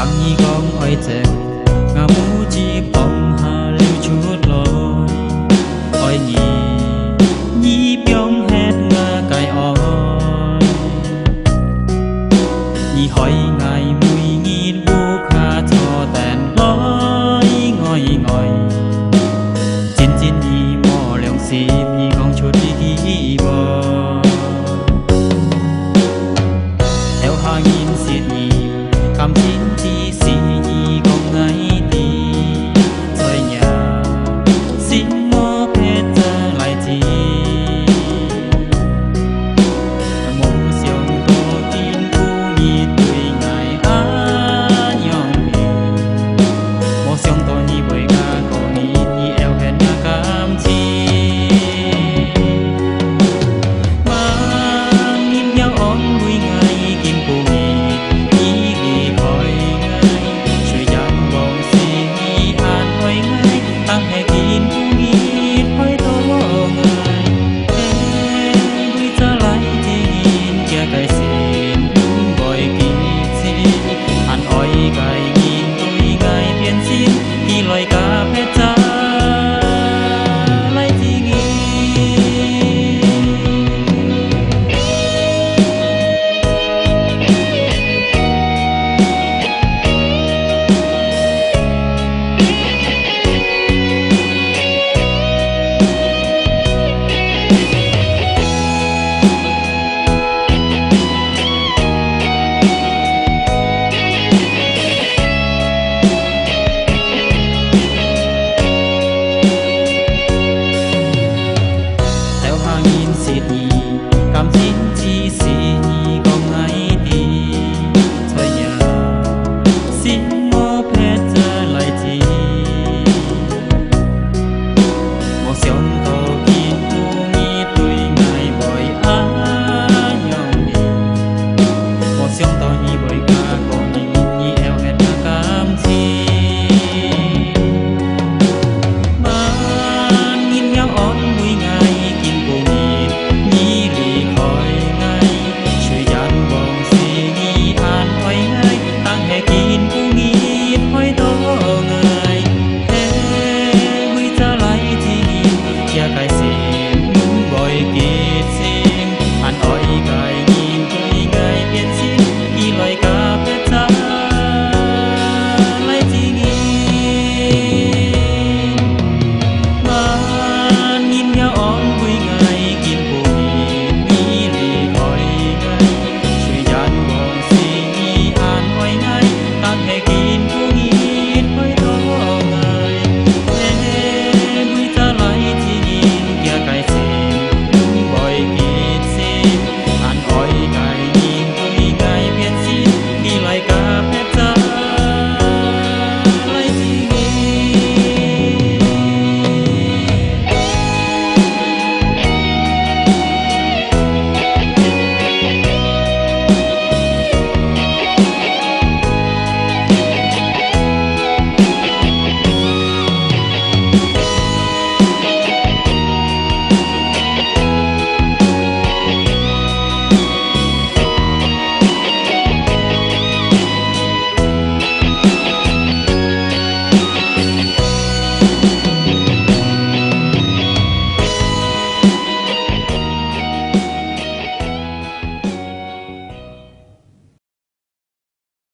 hàng nhi con oi chèn ngà mu chi bông hà lưu chút lối oi nhi biong hết ngà cài oi nhi hỏi ngài mùi nghìn bu kha cho tèn lối ngồi ngồi chín chín nhi mò leng xì nhi con chút đi kỳ bờ theo hàng nghìn xiết nhi cảm chín chi xì nhi con ngay đi trời nhà xin mô phê trở lại chi mô siêu tô tin cu nhi tuổi ngày á nhong mi mô siêu tô nhi bởi ngà cổ nhi eo hẹn ngà cảm chi mang nhìn nhau ôm vui ngày kim cu nhi tăng hệ kín nghĩ phải tố ngài em vui trở lại thì nhìn kia cái xin gọi kỳ xin hắn oi cái nhìn tôi ngài thiên xin khi loài cá phết cha lại thì cảm chín chi xì nhi con ngay đi thôi nhà xin